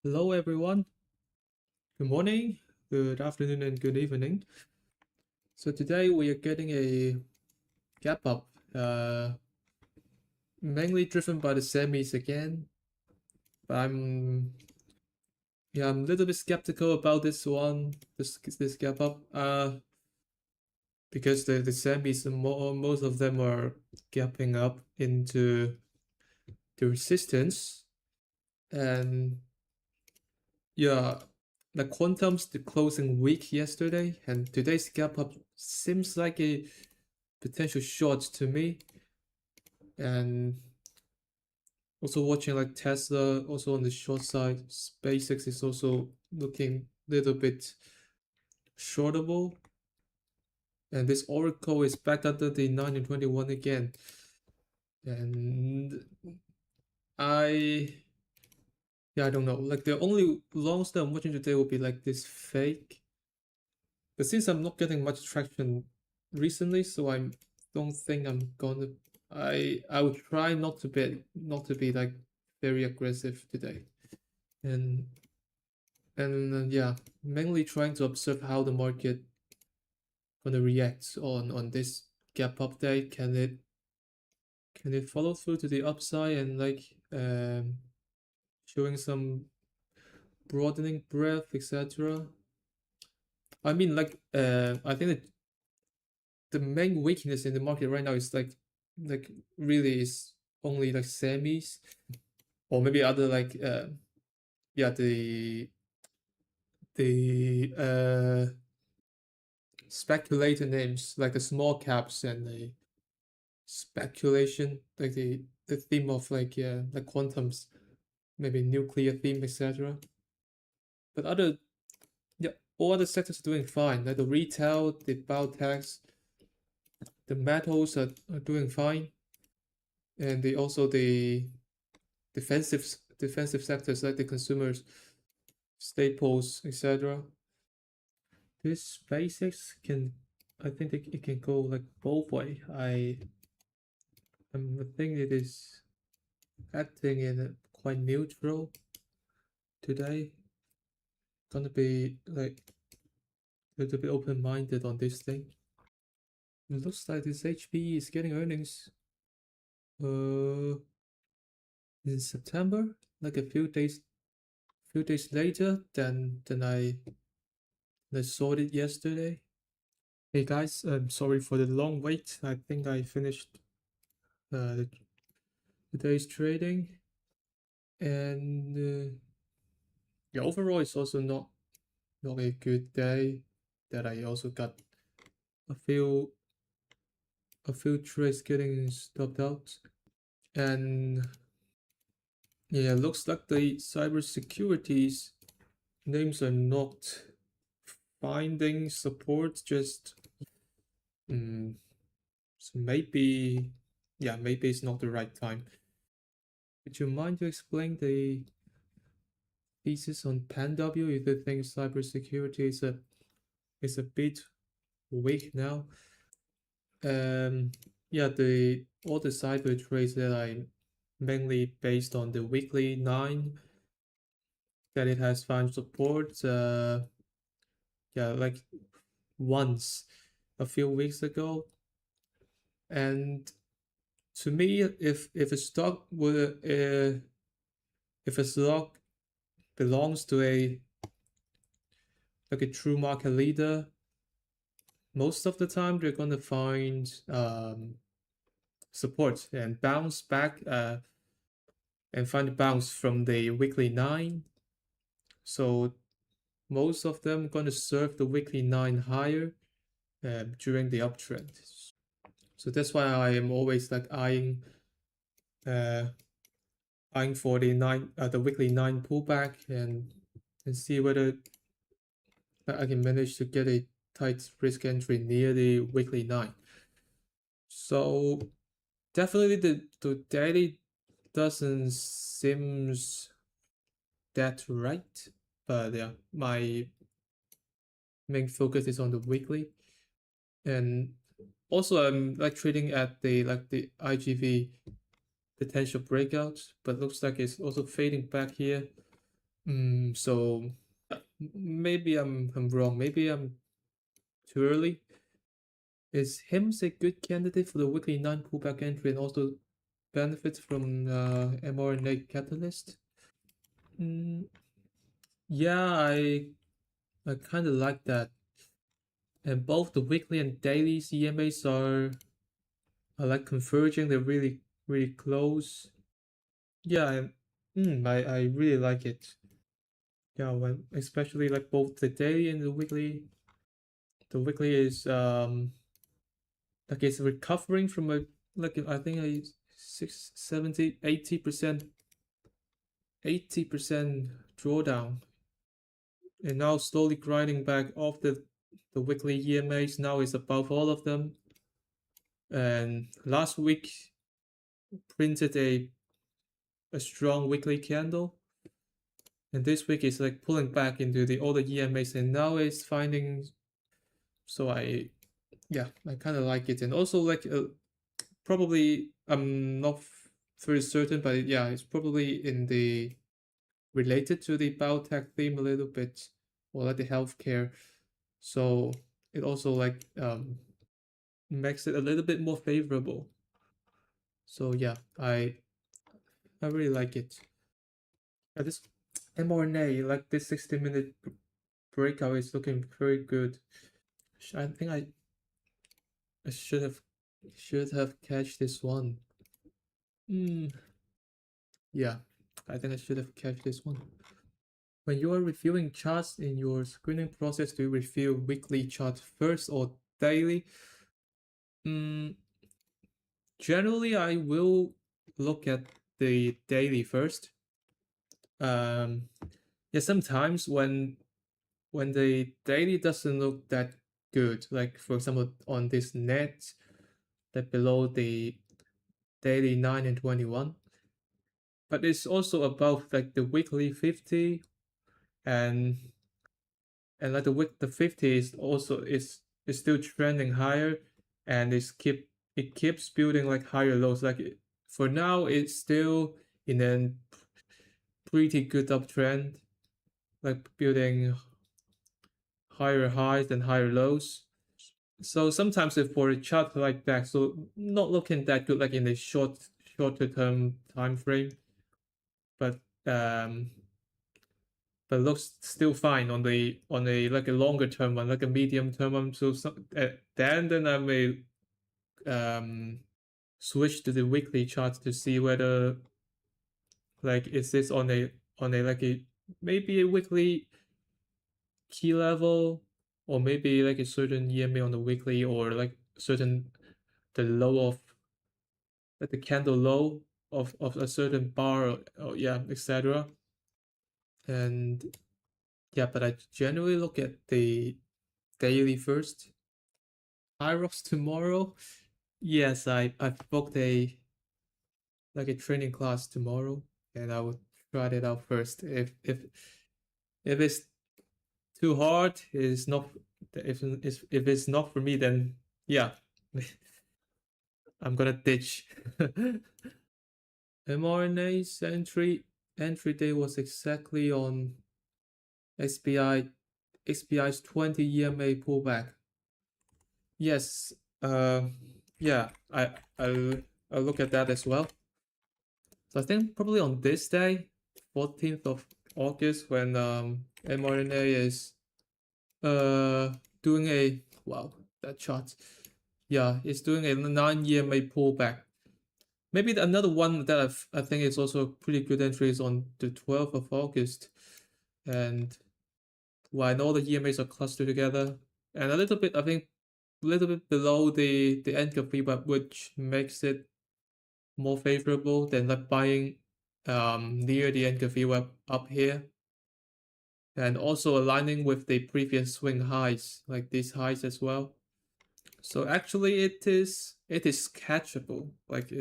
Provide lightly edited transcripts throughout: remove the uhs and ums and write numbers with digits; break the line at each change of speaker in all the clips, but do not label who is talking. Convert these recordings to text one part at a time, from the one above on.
Hello everyone. Good morning, good afternoon, and good evening. So today we are getting a gap up, mainly driven by the semis again. But I'm a little bit skeptical about this one, this gap up, because the semis, most of them are gapping up into the resistance, and yeah, the quantum's the closing weak yesterday, and today's gap up seems like a potential short to me. And also watching like Tesla also on the short side. SpaceX is also looking a little bit shortable. And this Oracle is back under the 9 and 21 again. And I I don't know. Like the only longs that I'm watching today will be like this fake. But since I'm not getting much traction recently, so I don't think I'm gonna I would try not to be like very aggressive today. And yeah, mainly trying to observe how the market gonna react on this gap update. Can it follow through to the upside and like showing some broadening breadth, etc. I mean, like I think that the main weakness in the market right now is like really is only like semis or maybe other like yeah, the speculator names like the small caps and the speculation, like the theme of like quantums, maybe nuclear theme, etc. But yeah, all other sectors are doing fine. Like the retail, the biotechs, the metals are doing fine, and the defensive sectors like the consumers, staples, etc. This basics can, I think it can go like both way. I think it is acting in a quite neutral today. Gonna be like a little bit open-minded on this thing. It looks like this HP is getting earnings in September, like a few days later than I saw it yesterday. Hey guys, I'm sorry for the long wait. I think I finished today's trading, and yeah, overall it's also not a good day. That I also got a few trades getting stopped out, and yeah, looks like the cybersecurities names are not finding support. Just so maybe, yeah, maybe it's not the right time. Would you mind to explain the thesis on PanW if you think cybersecurity is a bit weak now? Yeah, all the cyber trades that I mainly based on the weekly 9 that it has found support. Yeah, like once a few weeks ago. And to me, if a stock would if a stock belongs to a like a true market leader, most of the time they're gonna find support and bounce back and find a bounce from the weekly 9. So most of them gonna serve the weekly 9 higher during the uptrend. So that's why I am always like uh, eyeing for the weekly 9 pullback and see whether I can manage to get a tight risk entry near the weekly 9. So definitely the daily doesn't seems that right, but yeah, my main focus is on the weekly. And also I'm like trading at the IGV potential breakout, but looks like it's also fading back here. So maybe I'm wrong. Maybe I'm too early. Is HIMS a good candidate for the weekly 9 pullback entry and also benefits from mRNA catalyst? Mm, yeah, I kind of like that. And both the weekly and daily CMAs are like converging. They're really close. Yeah, I really like it. Yeah, when especially like both the daily and the weekly. The weekly is like it's recovering from a like I think a 6 70 80% drawdown, and now slowly grinding back off the weekly EMAs. Now is above all of them, and last week printed a strong weekly candle, and this week is like pulling back into the older EMAs, and now it's finding. So I kind of like it, and also like probably I'm not very certain, but yeah, it's probably in the related to the biotech theme a little bit, or like the healthcare. So it also like makes it a little bit more favorable. So yeah, I really like it. This mRNA, like this 60-minute breakout is looking very good. I think I should have catch this one. Hmm. Yeah, I think I should have catch this one. When you are reviewing charts in your screening process, do you review weekly chart first or daily? Mm, generally, I will look at the daily first. Um, yeah, sometimes when the daily doesn't look that good, like for example on this net, that below the daily 9 and 21, but it's also above like the weekly 50, and like the 50 is also is still trending higher, and it keeps building like higher lows. Like for now it's still in a pretty good uptrend, like building higher highs and higher lows. So sometimes if for a chart like that, so not looking that good like in the shorter term time frame, but um looks still fine on the like a longer term one, like a medium term one. So then I may um switch to the weekly chart to see whether like is this on a like a maybe a weekly key level, or maybe like a certain EMA on the weekly, or like certain the low of like the candle low of a certain bar, or yeah, etc. And yeah, but I generally look at the daily first. Hyrox tomorrow. Yes, I've booked a like a training class tomorrow, and I would try it out first. If it's too hard, it's not. If it's not for me, then yeah, I'm gonna ditch. mRNA's entry day was exactly on SPI SPI's 20 EMA pullback. Yes, uh, yeah, I'll look at that as well. So I think probably on this day, 14th of August, when mRNA is uh doing a wow, that chart. Yeah, it's doing a 9 EMA pullback. Maybe another one that I think is also a pretty good entry is on the 12th of August. And when all the EMAs are clustered together, and a little bit, I think, a little bit below the end of VWAP, which makes it more favorable than like buying near the end of VWAP up here, and also aligning with the previous swing highs, like these highs as well. So actually, it is catchable. Like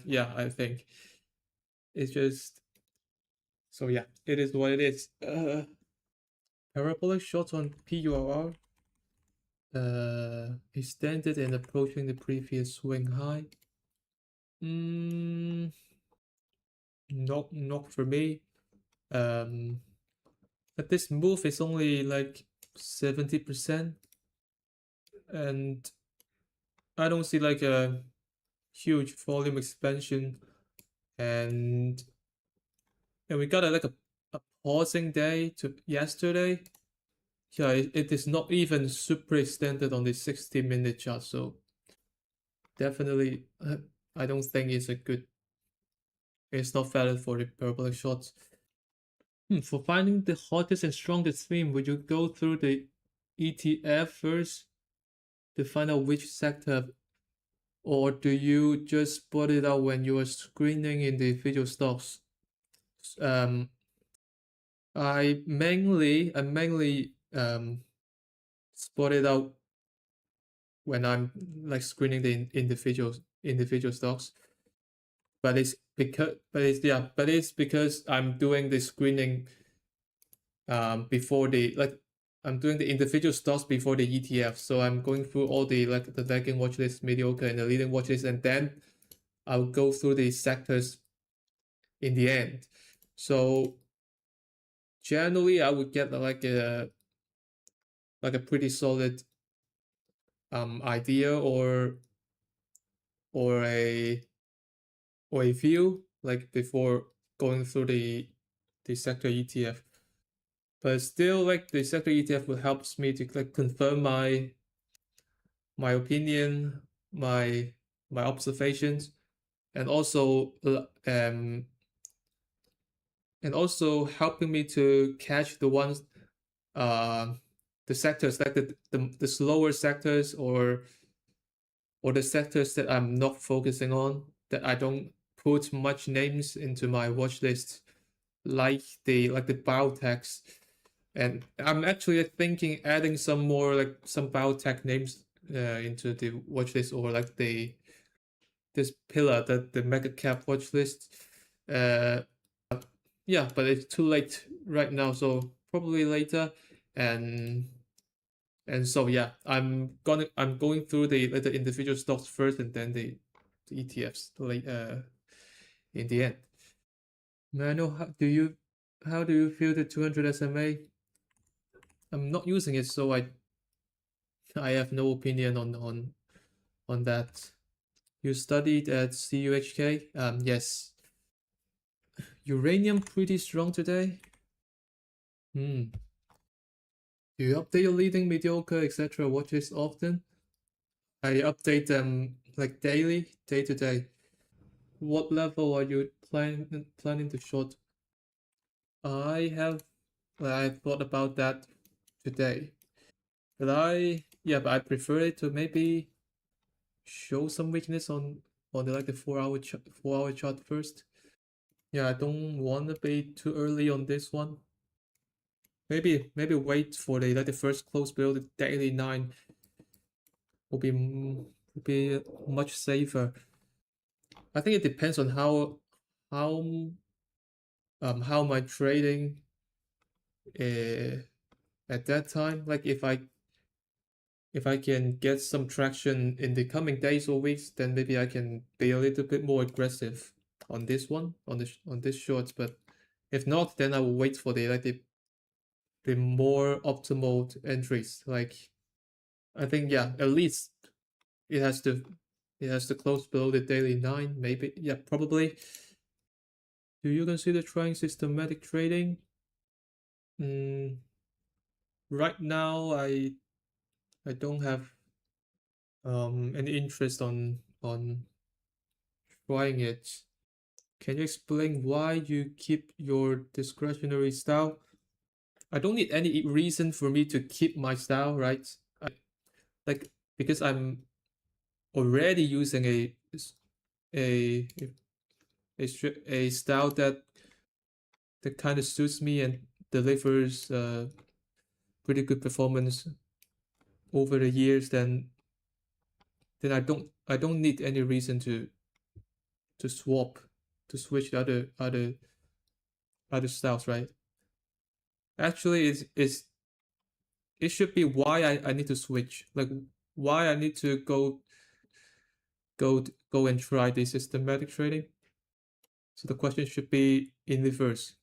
yeah, I think it's just so yeah, it is what it is. Parabolic short on PUR extended and approaching the previous swing high. Mm, not for me. Um, but this move is only like 70%, and I don't see like a huge volume expansion, and we got a pausing day to yesterday. Yeah, it is not even super extended on the 60-minute chart, so definitely I don't think it's not valid for the parabolic shots. For finding the hottest and strongest theme, would you go through the ETF first to find out which sector, or do you just spot it out when you are screening individual stocks? Um, I mainly spot it out when I'm like screening the individual stocks. But it's because I'm doing the screening before the like I'm doing the individual stocks before the ETF. So I'm going through all the like the lagging watch list, mediocre, and the leading watch list, and then I'll go through the sectors in the end. So generally, I would get like a pretty solid idea or a or a view like before going through the sector ETF. But still, like the sector ETF will helps me to like confirm my opinion, my observations, and also helping me to catch the ones uh the sectors like the slower sectors or the sectors that I'm not focusing on, that I don't put much names into my watch list, like the biotechs. And I'm actually thinking adding some more like some biotech names into the watch list, or like this pillar, that the mega cap watch list. Uh, yeah, but it's too late right now, so probably later. And so yeah, I'm going through the individual stocks first, and then the ETFs late in the end. Manuel, how do you feel the 200 SMA? I'm not using it, so I have no opinion on that. You studied at CUHK? Yes. Uranium pretty strong today. Hmm. Do you update your leading, mediocre, etc. watches often? I update them like daily, day to day. What level are you planning to short? I thought about that today, but I prefer it to maybe show some weakness on the like the 4 hour chart first. Yeah, I don't want to be too early on this one. Maybe wait for the first close below the daily 9 will be much safer. I think it depends on how how my trading uh, at that time. Like if I can get some traction in the coming days or weeks, then maybe I can be a little bit more aggressive on this one, on this short. But if not, then I will wait for the more optimal entries. Like I think, yeah, at least it has to it has to close below the daily 9, maybe. Yeah, probably. Do you consider trying systematic trading? Mm, right now, I don't have any interest on trying it. Can you explain why you keep your discretionary style? I don't need any reason for me to keep my style, right? Like because I'm already using a a style that kind of suits me and delivers pretty good performance over the years, then I don't need any reason to swap to switch to other styles, right? Actually, it should be why I need to switch, like why I need to go and try the systematic trading. So the question should be in reverse.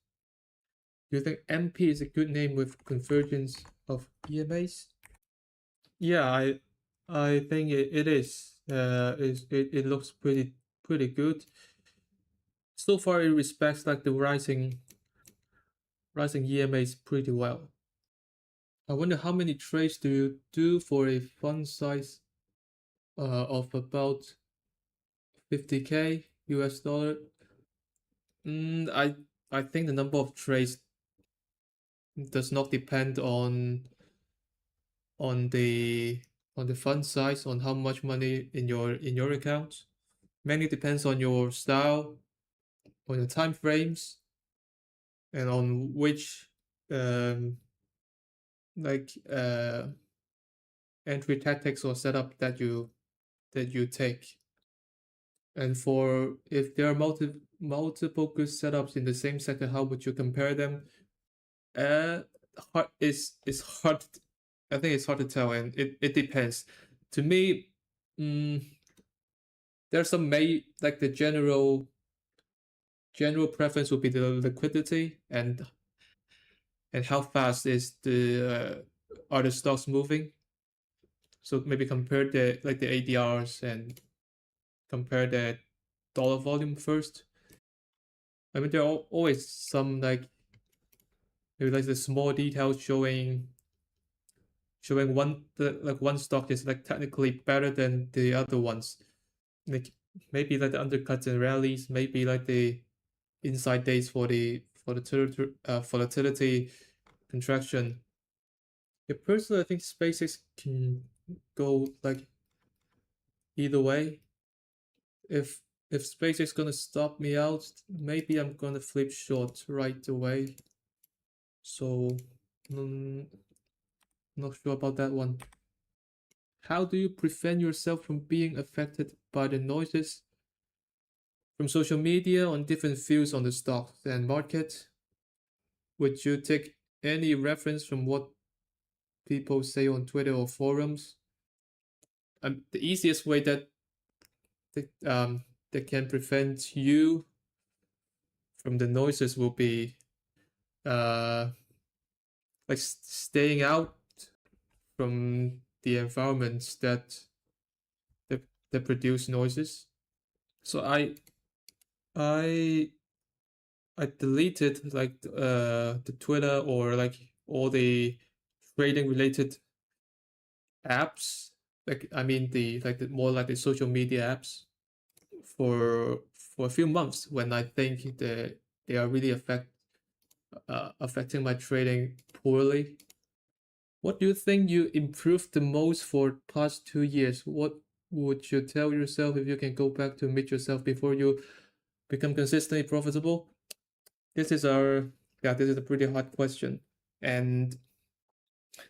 Do you think MP is a good name with convergence of EMAs? Yeah, I think it is. It looks pretty good. So far, it respects like the rising EMAs pretty well. I wonder how many trades do you do for a fund size of about 50K US dollar? I think the number of trades does not depend on the on the fund size, on how much money in your account. Mainly depends on your style, on your time frames, and on which um like entry tactics or setup that you take. And for if there are multiple good setups in the same sector, how would you compare them? Uh, hard is hard. I think it's hard to tell, and it depends. To me, mm, there's some may like the general preference would be the liquidity and how fast is the are stocks moving. So maybe compare the like the ADRs and compare the dollar volume first. I mean, there are always some like maybe like the small details showing one stock is like technically better than the other ones. Like maybe like the undercuts and rallies, maybe like the inside days for the volatility contraction. Yeah, personally, I think SpaceX can go like either way. If if SpaceX gonna stop me out, maybe I'm gonna flip short right away. So, mm, not sure about that one. How do you prevent yourself from being affected by the noises from social media on different views on the stock and market? Would you take any reference from what people say on Twitter or forums? The easiest way that can prevent you from the noises will be uh like staying out from the environments that, that produce noises. So I I deleted like the Twitter or like all the trading related apps. Like I mean the like the more like the social media apps for a few months when I think that they are really affecting my trading poorly. What do you think you improved the most for past 2 years? What would you tell yourself if you can go back to meet yourself before you become consistently profitable? This is our yeah, this is a pretty hard question. And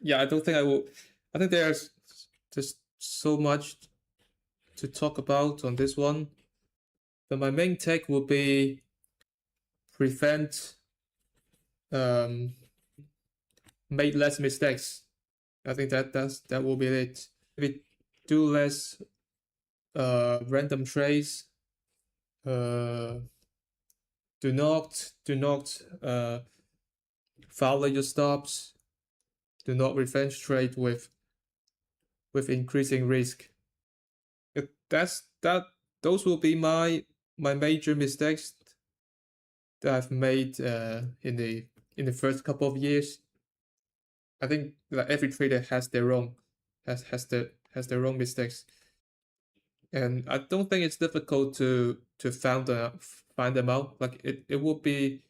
yeah, I don't think I will I think there's just so much to talk about on this one. But my main take will be prevent um make less mistakes. I think that will be it. Maybe do less random trades. Uh, do not follow your stops. Do not revenge trade with increasing risk. That's that. Those will be my major mistakes that I've made in the first couple of years. I think that every trader has their own has their own mistakes, and I don't think it's difficult to find them out. Like it would be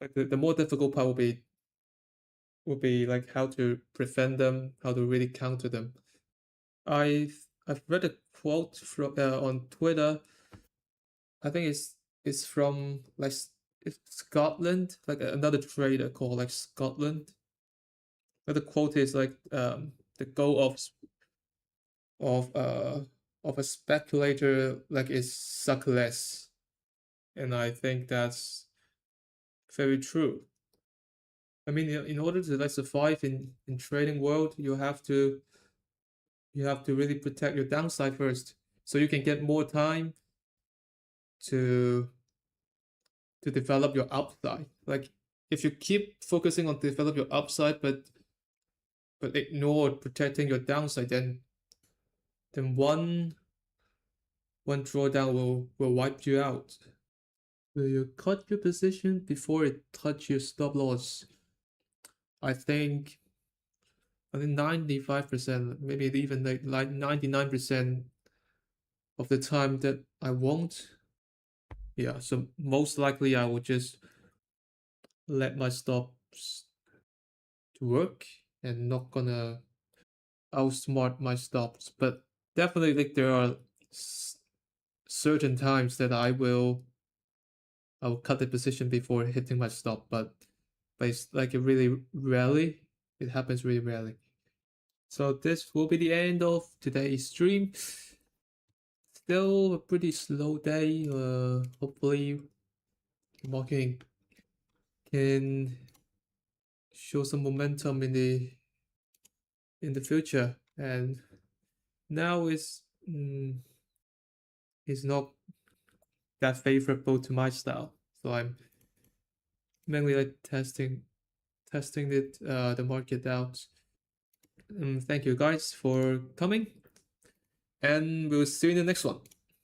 like the more difficult part would be like how to prevent them, how to really counter them. I've read a quote from on Twitter. I think it's from like it's Scotland, like another trader called like Scotland. But the quote is like the goal of uh of a speculator like is suck less, and I think that's very true. I mean, in order to like survive in trading world, you have to really protect your downside first, so you can get more time to to develop your upside. Like if you keep focusing on develop your upside, but ignore protecting your downside, then one drawdown will wipe you out. Will you cut your position before it touch your stop loss? I think 95%, maybe even like 99% of the time that I won't. Yeah, so most likely I will just let my stops to work and not gonna outsmart my stops. But definitely, like there are certain times that I will cut the position before hitting my stop, but it's like it really rarely. It happens really rarely. So this will be the end of today's stream. Still a pretty slow day. Hopefully, market can show some momentum in the future. And now is not that favorable to my style. So I'm mainly like testing the market out. Thank you guys for coming, and we'll see you in the next one.